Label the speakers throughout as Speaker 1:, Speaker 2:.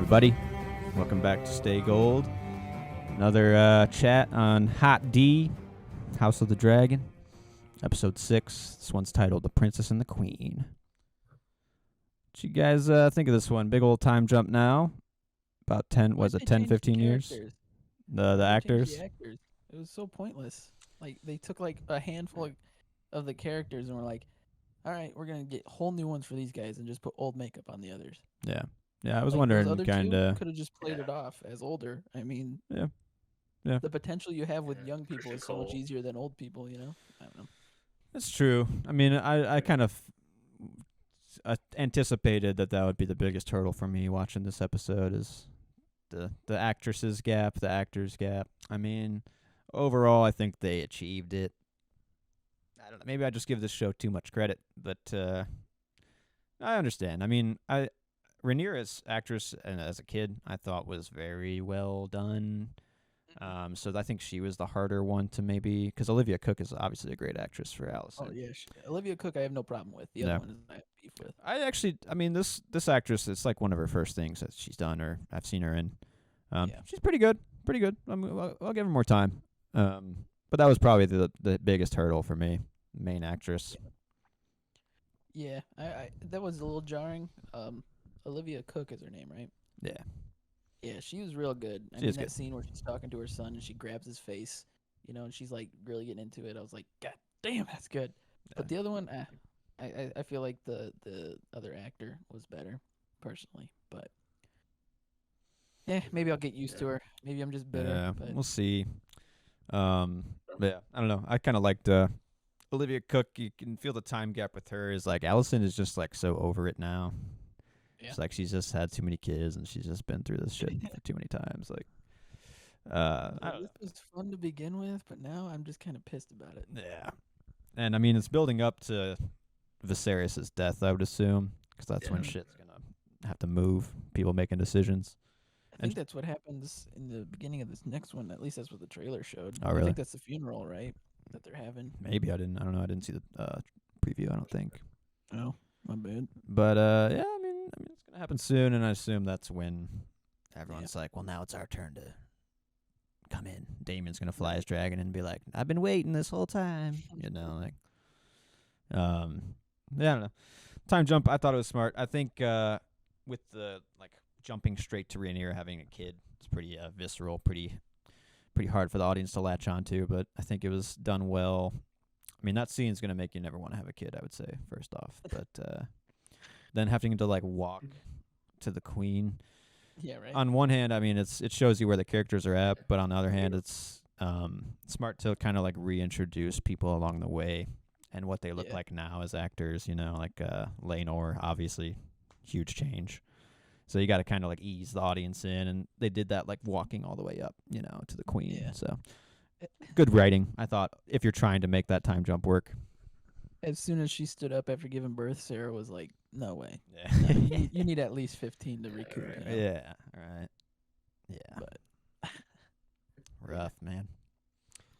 Speaker 1: everybody. Welcome back to Stay Gold. Another chat on Hot D, House of the Dragon, episode 6. This one's titled The Princess and the Queen. What you guys think of this one? Big old time jump now. About 10, was it 10, 15 years? The actors.
Speaker 2: The actors. It was so pointless. Like, they took like a handful of the characters and were like, all right, we're going to get whole new ones for these guys and just put old makeup on the others.
Speaker 1: Yeah. Yeah, I was
Speaker 2: Like,
Speaker 1: wondering
Speaker 2: those other
Speaker 1: kind of.
Speaker 2: could have just played it off as older. I mean,
Speaker 1: Yeah.
Speaker 2: the potential you have with young people is so much easier than old people, you know? I don't know.
Speaker 1: That's true. I mean, I kind of anticipated that would be the biggest hurdle for me watching this episode is the actresses gap, the actors gap. I mean, overall, I think they achieved it. I don't know. Maybe I just give this show too much credit, but I understand. I mean, Rhaenyra's actress, and as a kid, I thought was very well done. So I think she was the harder one to maybe, because Olivia Cook is obviously a great actress for Allison.
Speaker 2: Oh yeah, Olivia Cook, I have no problem with. The other one is I have beef with.
Speaker 1: I mean, this actress, it's like one of her first things that she's done or I've seen her in. She's pretty good, I'll give her more time. But that was probably the biggest hurdle for me, main actress.
Speaker 2: Yeah, I that was a little jarring. Olivia Cook is her name, right?
Speaker 1: Yeah.
Speaker 2: Yeah, she was real good. I mean, that scene where she's talking to her son and she grabs his face, and she's like really getting into it. I was like, God damn, that's good. Yeah. But the other one, I feel like the other actor was better, personally. But yeah, maybe I'll get used to her. Maybe I'm just bitter.
Speaker 1: Yeah,
Speaker 2: but
Speaker 1: we'll see. But yeah, I don't know. I kind of liked Olivia Cook. You can feel the time gap with her. Is like Allison is just like so over it now. Yeah. It's like she's just had too many kids and she's just been through this shit for too many times. Like,
Speaker 2: this was fun to begin with, but now I'm just kind of pissed about it.
Speaker 1: Yeah, and I mean it's building up to Viserys' death, I would assume, because that's when shit's gonna have to move. People making decisions.
Speaker 2: I think that's what happens in the beginning of this next one. At least that's what the trailer showed.
Speaker 1: Oh, really?
Speaker 2: I think that's the funeral, right? That they're having.
Speaker 1: Maybe I don't know. I didn't see the preview. I don't think.
Speaker 2: Oh, my bad.
Speaker 1: But yeah, I mean, it's gonna happen soon, and I assume that's when everyone's like, "Well, now it's our turn to come in." Damon's gonna fly his dragon and be like, "I've been waiting this whole time," like. Yeah, I don't know. Time jump. I thought it was smart. I think with the like jumping straight to Rhaenyra having a kid, it's pretty visceral, pretty hard for the audience to latch onto. But I think it was done well. I mean, that scene's gonna make you never want to have a kid, I would say, first off. But then having to like walk to the queen.
Speaker 2: Yeah, right.
Speaker 1: On one hand, I mean, it shows you where the characters are at, but on the other hand, it's smart to kind of like reintroduce people along the way and what they look like now as actors. Like Laenor, obviously, huge change. So you got to kind of like ease the audience in, and they did that like walking all the way up, to the queen. Yeah. So good writing, I thought, if you're trying to make that time jump work.
Speaker 2: As soon as she stood up after giving birth, Sarah was like, "No way.
Speaker 1: Yeah.
Speaker 2: No, you need at least 15 to recoup."
Speaker 1: Yeah. Right. Yeah.
Speaker 2: But
Speaker 1: rough, man.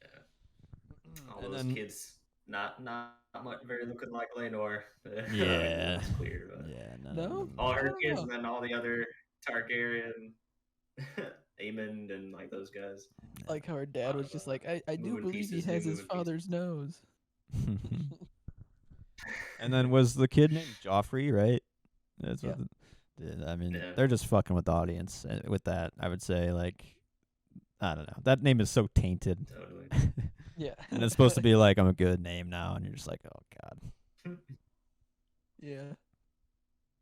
Speaker 3: Yeah. All those kids, not much, very looking like Laenor.
Speaker 1: Yeah.
Speaker 3: It's clear. But
Speaker 1: yeah.
Speaker 2: No.
Speaker 3: All her kids, and then all the other Targaryen, Aemond, and like those guys.
Speaker 2: Like how her dad was just like, I do believe he has his father's nose.
Speaker 1: And then was the kid named Joffrey, right? That's what they're just fucking with the audience with that. I would say, like, I don't know. That name is so tainted.
Speaker 3: Totally.
Speaker 2: Yeah.
Speaker 1: And it's supposed to be like, I'm a good name now, and you're just like, oh god.
Speaker 2: Yeah.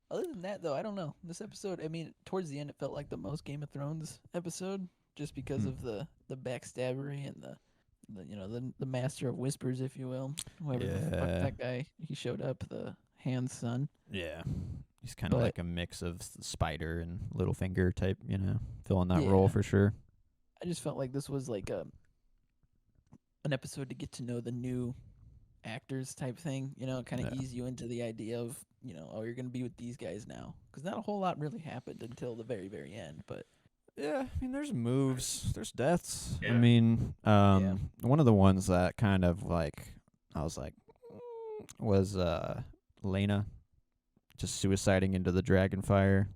Speaker 2: Other than that, though, I don't know. This episode, I mean, towards the end, it felt like the most Game of Thrones episode, just because of the backstabbery and the master of whispers, if you will. Whoever the fuck that guy, he showed up, the Hand's son.
Speaker 1: Yeah. He's kind of like a mix of Spider and Littlefinger type, filling that role for sure.
Speaker 2: I just felt like this was like an episode to get to know the new actors type thing, kind of ease you into the idea of, oh, you're going to be with these guys now. Because not a whole lot really happened until the very, very end, but...
Speaker 1: Yeah, I mean, there's moves, there's deaths.
Speaker 3: Yeah.
Speaker 1: I mean, one of the ones that kind of like, I was like, was Lena just suiciding into the dragon fire.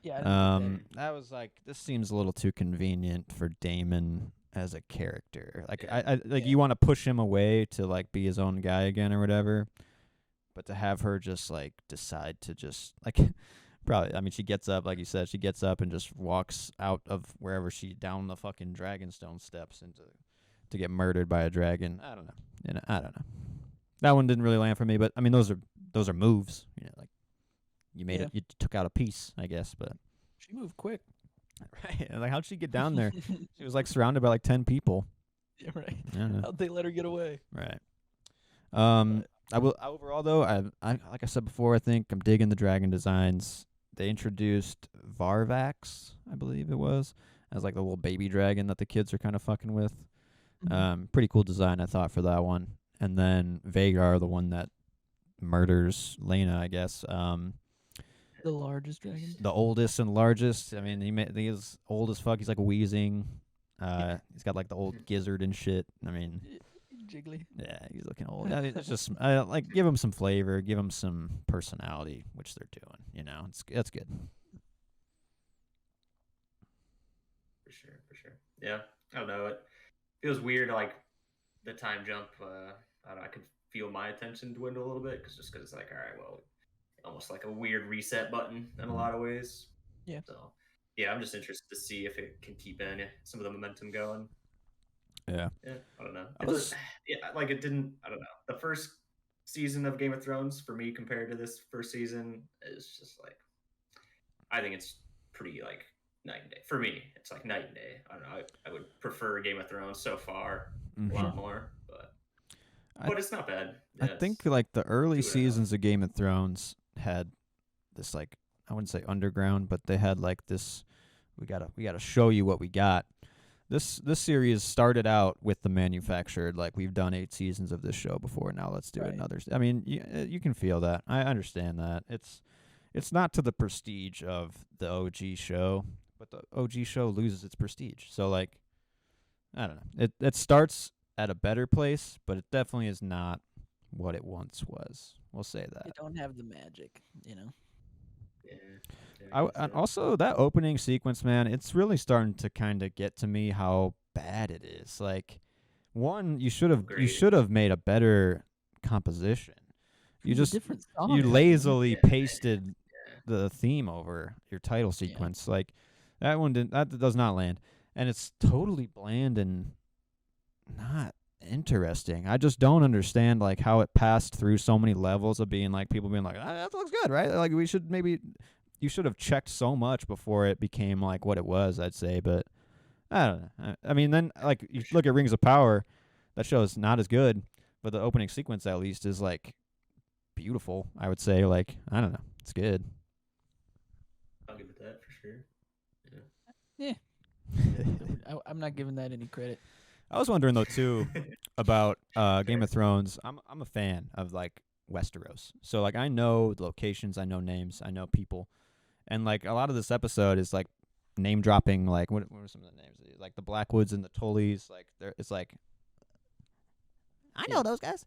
Speaker 2: Yeah, I didn't get that.
Speaker 1: I was like, this seems a little too convenient for Damon as a character. Like,
Speaker 3: Yeah.
Speaker 1: you want to push him away to like be his own guy again or whatever, but to have her just like decide to just like, probably. I mean, she gets up, like you said, she gets up and just walks out of wherever she down the fucking Dragonstone steps into to get murdered by a dragon. I don't know. I don't know. That one didn't really land for me, but I mean, those are moves. Like. You made it. You took out a piece, I guess, but
Speaker 2: she moved quick.
Speaker 1: Right. Like, how'd she get down there? She was like surrounded by like 10 people.
Speaker 2: Yeah, right.
Speaker 1: I don't know.
Speaker 2: How'd they let her get away?
Speaker 1: Right. Overall though, I like I said before, I think I'm digging the dragon designs. They introduced Varvax, I believe it was, as like the little baby dragon that the kids are kind of fucking with. Pretty cool design, I thought, for that one. And then Vagar, the one that murders Lena, I guess.
Speaker 2: The largest dragon.
Speaker 1: The oldest and largest. I mean, he's old as fuck. He's like wheezing. He's got like the old gizzard and shit. I mean,
Speaker 2: Jiggly.
Speaker 1: Yeah, he's looking old. I mean, it's just like give him some flavor, give him some personality, which they're doing. That's good.
Speaker 3: For sure. Yeah, I don't know. It feels weird. Like the time jump. I don't know. I could feel my attention dwindle a little bit because it's like, all right, well. Almost like a weird reset button in a lot of ways.
Speaker 2: Yeah.
Speaker 3: So, yeah, I'm just interested to see if it can keep some of the momentum going.
Speaker 1: Yeah.
Speaker 3: Yeah, I don't know. It didn't. I don't know. The first season of Game of Thrones for me compared to this first season is just like, I think it's pretty like night and day. For me, it's like night and day. I don't know. I would prefer Game of Thrones so far a lot more, but it's not bad. Yeah,
Speaker 1: I think like the early seasons of Game of Thrones had this like, I wouldn't say underground, but they had like this, we gotta show you what we got. This series started out with the manufactured, like, we've done 8 seasons of this show before, now let's do another. I mean, you can feel that. I understand that. It's not to the prestige of the OG show, but the OG show loses its prestige. So like, I don't know. It starts at a better place, but it definitely is not what it once was. We'll say that.
Speaker 2: They don't have the magic,
Speaker 3: Yeah.
Speaker 1: And also, that opening sequence, man, it's really starting to kind of get to me how bad it is. Like, one, you should have made a better composition. You just you lazily pasted the theme over your title sequence. Yeah. Like, that does not land, and it's totally bland and not interesting. I just don't understand like how it passed through so many levels of being like people being like, that looks good, right? Like, you should have checked so much before it became like what it was, I'd say. But I don't know. I mean, then like you look at Rings of Power, that show is not as good, but the opening sequence at least is like beautiful, I would say. Like, I don't know, it's good.
Speaker 3: I'll give it that for sure.
Speaker 2: Yeah. I'm not giving that any credit.
Speaker 1: I was wondering though too about Game of Thrones. I'm a fan of like Westeros, so like I know the locations, I know names, I know people, and like a lot of this episode is like name dropping. Like what are some of the names? Like the Blackwoods and the Tullys. Like it's like I know those guys.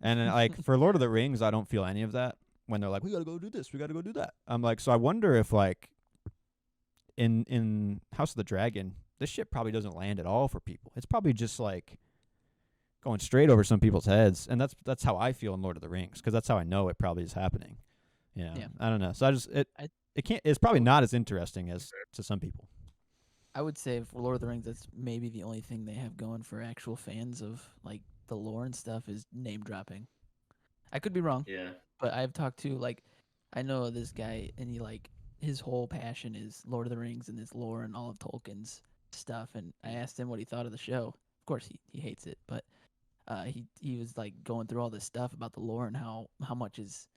Speaker 1: And like for Lord of the Rings, I don't feel any of that when they're like, we gotta go do this, we gotta go do that. I'm like, so I wonder if like in House of the Dragon, this shit probably doesn't land at all for people. It's probably just like going straight over some people's heads, and that's how I feel in Lord of the Rings, because that's how I know it probably is happening. Yeah, I don't know. So it can't. It's probably not as interesting as to some people.
Speaker 2: I would say for Lord of the Rings, that's maybe the only thing they have going for actual fans of like the lore and stuff is name dropping. I could be wrong.
Speaker 3: Yeah.
Speaker 2: But I've talked to like, I know this guy, and he like his whole passion is Lord of the Rings and this lore and all of Tolkien's stuff. And I asked him what he thought of the show. Of course, he hates it, but he was like going through all this stuff about the lore and how much is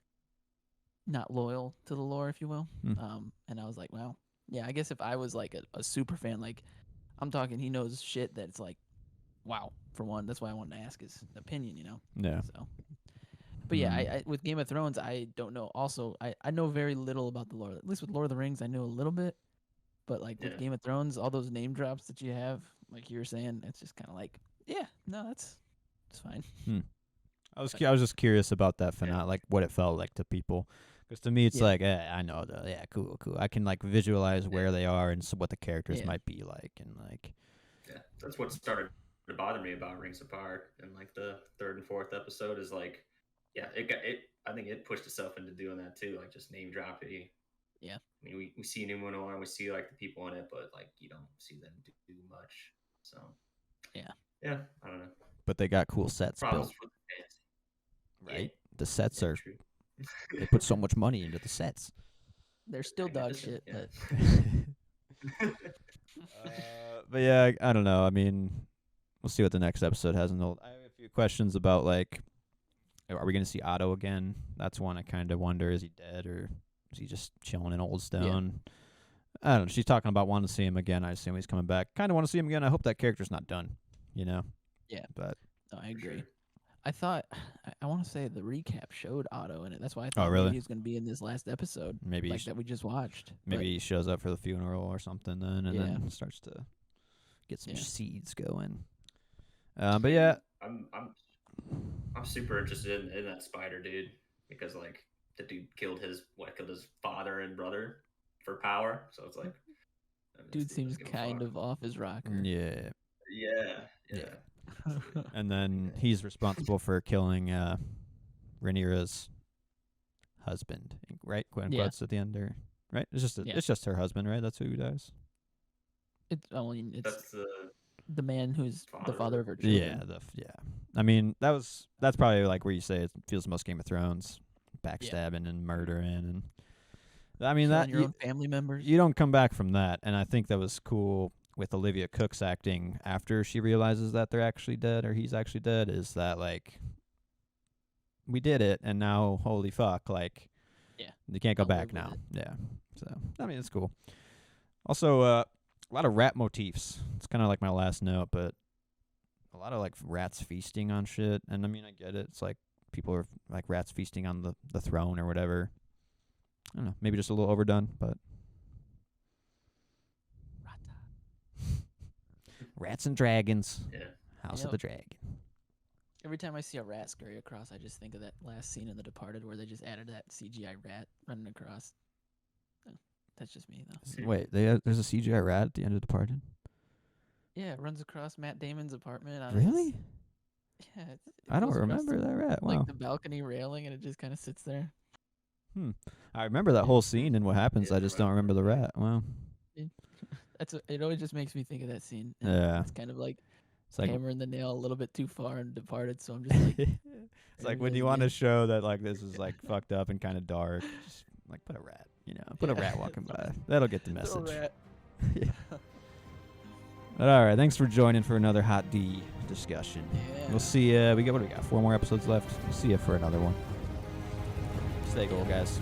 Speaker 2: not loyal to the lore, if you will. And I was like, well, yeah, I guess if I was like a super fan, like I'm talking, he knows shit that's like, wow, for one. That's why I wanted to ask his opinion, you know?
Speaker 1: Yeah.
Speaker 2: So, but yeah, I with Game of Thrones, I don't know. Also, I know very little about the lore. At least with Lord of the Rings, I knew a little bit. But like with Game of Thrones, all those name drops that you have, like you were saying, it's just kind of like, yeah, no, that's fine.
Speaker 1: I was just curious about that finale, like what it felt like to people, Because to me, it's like, I know cool. I can like visualize where they are and what the characters might be like, and like.
Speaker 3: Yeah, that's what started to bother me about Rings Apart, and like the third and fourth episode is like, I think it pushed itself into doing that too, like just name dropping.
Speaker 2: Yeah.
Speaker 3: I mean, we see Numenor and we see like the people in it, but like you don't see them do much. So.
Speaker 2: Yeah.
Speaker 3: Yeah, I don't know.
Speaker 1: But they got cool sets
Speaker 3: Problems
Speaker 1: built.
Speaker 3: with the fans.
Speaker 1: Right?
Speaker 3: Yeah.
Speaker 1: The sets are.
Speaker 3: True.
Speaker 1: They put so much money into the sets.
Speaker 2: They're still dog shit, but.
Speaker 1: But yeah, I don't know. I mean, we'll see what the next episode has. I have a few questions about like, are we going to see Otto again? That's one I kind of wonder: is he dead or is he just chilling in Old Stone? Yeah. I don't know. She's talking about wanting to see him again. I assume he's coming back. Kind of want to see him again. I hope that character's not done. Yeah. But
Speaker 2: I agree. I thought I want to say the recap showed Otto in it. That's why I thought maybe he was going to be in this last episode.
Speaker 1: Maybe
Speaker 2: like that we just watched.
Speaker 1: Maybe he shows up for the funeral or something then, and then starts to get some seeds going. But yeah,
Speaker 3: I'm super interested in that spider dude because like the dude killed his father and brother for power. So it's like,
Speaker 2: dude seems kind of off his rocker.
Speaker 3: Yeah.
Speaker 1: And then he's responsible for killing Rhaenyra's husband, right? Quote unquote at the end there, right? It's just her husband, right? That's who dies.
Speaker 2: It's the man who's the father of her children.
Speaker 1: Yeah. I mean, that's probably like where you say it feels the most Game of Thrones, backstabbing and murdering, and I mean that
Speaker 2: your own family members.
Speaker 1: You don't come back from that, and I think that was cool with Olivia Cook's acting after she realizes that they're actually dead or he's actually dead. Is that like we did it, and now holy fuck, like you can't go back now. Yeah, so I mean it's cool. Also, a lot of rat motifs. It's kind of like my last note, but a lot of like rats feasting on shit. And I mean, I get it. It's like people are like rats feasting on the throne or whatever. I don't know. Maybe just a little overdone, but Rats and Dragons.
Speaker 3: Yeah.
Speaker 1: House of the Dragon.
Speaker 2: Every time I see a rat scurry across, I just think of that last scene in The Departed where they just added that CGI rat running across. That's just me, though.
Speaker 1: Wait, there's a CGI rat at the end of Departed?
Speaker 2: Yeah, it runs across Matt Damon's apartment.
Speaker 1: Really?
Speaker 2: Yeah.
Speaker 1: I don't remember that rat. Wow.
Speaker 2: Like the balcony railing, and it just kind of sits there.
Speaker 1: I remember that whole scene and what happens. I just don't remember the rat. Wow.
Speaker 2: It always just makes me think of that scene.
Speaker 1: Yeah.
Speaker 2: It's kind of like hammering the nail a little bit too far and Departed, so I'm just like...
Speaker 1: It's like when you want to show that like this is like fucked up and kind of dark, just like put a rat, put a rat walking by. That'll get the message. All right, thanks for joining for another Hot D discussion.
Speaker 2: Yeah.
Speaker 1: We'll see we got 4 more episodes left. We'll see you for another one. Stay cool, guys.